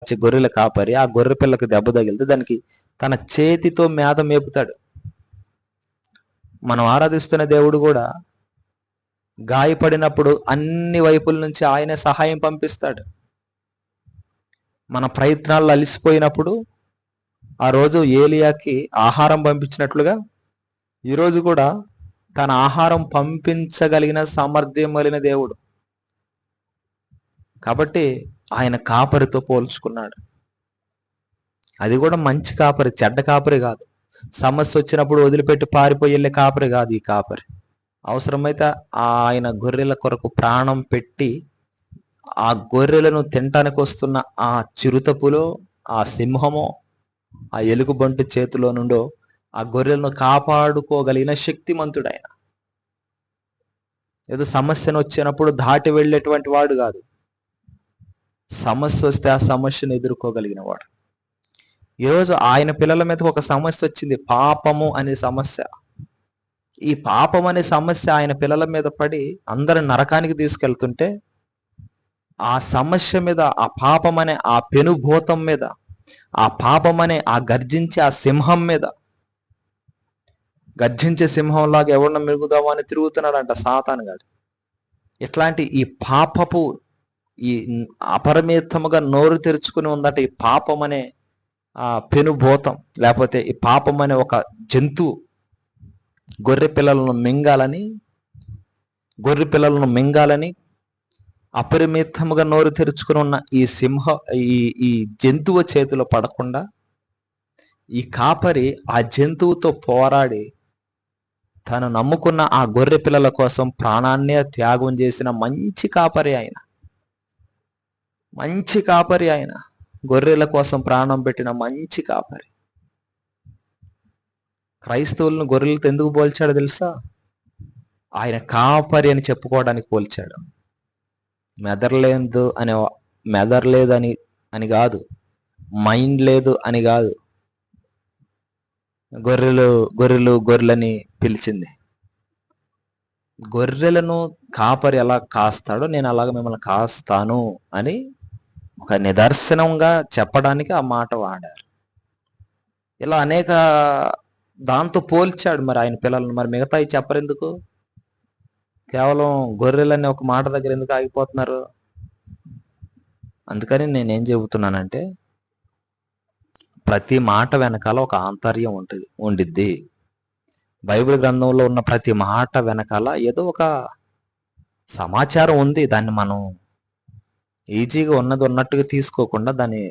గొర్రెల కాపరి ఆ గొర్రె పిల్లకు దెబ్బ తగిలితే దానికి తన చేతితో మేత మేపుతాడు. మనం ఆరాధిస్తున్న దేవుడు కూడా గాయపడినప్పుడు అన్ని వైపుల నుంచి ఆయనే సహాయం పంపిస్తాడు. మన ప్రయత్నాలు అలిసిపోయినప్పుడు ఆ రోజు ఏలియాకి ఆహారం పంపించినట్లుగా ఈరోజు కూడా తన ఆహారం పంపించగలిగిన సామర్థ్యం కలిగిన దేవుడు. కాబట్టి ఆయన కాపరితో పోల్చుకున్నాడు. అది కూడా మంచి కాపరి, చెడ్డ కాపరి కాదు. సమస్య వచ్చినప్పుడు వదిలిపెట్టి పారిపోయి వెళ్ళే కాపరి కాదు ఈ కాపరి. అవసరమైతే ఆయన గొర్రెల కొరకు ప్రాణం పెట్టి ఆ గొర్రెలను తినటానికి వస్తున్న ఆ చిరుతపులో, ఆ సింహమో, ఆ ఎలుగుబంటి చేతిలో నుండో ఆ గొర్రెలను కాపాడుకోగలిగిన శక్తిమంతుడైన. ఏదో సమస్యను వచ్చినప్పుడు దాటి వెళ్ళేటువంటి వాడు కాదు. సమస్య వస్తే ఆ సమస్యను ఎదుర్కోగలిగిన వాడు. ఈరోజు ఆయన పిల్లల మీద ఒక సమస్య వచ్చింది, పాపము అనే సమస్య. ఈ పాపం అనే సమస్య ఆయన పిల్లల మీద పడి అందరి నరకానికి తీసుకెళ్తుంటే ఆ సమస్య మీద, ఆ పాపం అనే ఆ పెనుభూతం మీద, ఆ పాపం అనే ఆ గర్జించే ఆ సింహం మీద, గర్జించే సింహంలాగా ఎవరిన మిరుగుదామా అని తిరుగుతున్నాడంట సాతాను గాడు. ఇట్లాంటి ఈ పాపపు ఈ అపరిమితముగా నోరు తెరుచుకుని ఉందట ఈ పాపం అనే ఆ పెనుభూతం, లేకపోతే ఈ పాపం అనే ఒక జంతువు గొర్రె పిల్లలను మింగాలని అపరిమితముగా నోరు తెరుచుకుని ఉన్న ఈ ఈ జంతువు చేతిలో పడకుండా ఈ కాపరి ఆ జంతువుతో పోరాడి తను నమ్ముకున్న ఆ గొర్రె పిల్లల కోసం ప్రాణాన్నే త్యాగం చేసిన మంచి కాపరి ఆయన. మంచి కాపరి ఆయన, గొర్రెల కోసం ప్రాణం పెట్టిన మంచి కాపరి. క్రైస్తవులను గొర్రెలతో ఎందుకు పోల్చాడో తెలుసా? ఆయన కాపరి అని చెప్పుకోవడానికి పోల్చాడు. మెదర్లేదని అని కాదు, మైండ్ లేదు అని కాదు. గొర్రెలని పిలిచింది. గొర్రెలను కాపరి ఎలా కాస్తాడో నేను అలాగ మిమ్మల్ని కాస్తాను అని ఒక నిదర్శనంగా చెప్పడానికి ఆ మాట వాడారు. ఇలా అనేక దాంతో పోల్చాడు మరి ఆయన పిల్లలను. మరి మిగతాయి చెప్పరెందుకు? కేవలం గొర్రెలని ఒక మాట దగ్గర ఎందుకు ఆగిపోతున్నారు? అందుకని నేనేం చెబుతున్నానంటే, ప్రతి మాట వెనకాల ఒక ఆంతర్యం ఉండిద్ది. బైబిల్ గ్రంథంలో ఉన్న ప్రతి మాట వెనకాల ఏదో ఒక సమాచారం ఉంది. దాన్ని మనం ఈజీగా ఉన్నది ఉన్నట్టుగా తీసుకోకుండా దాని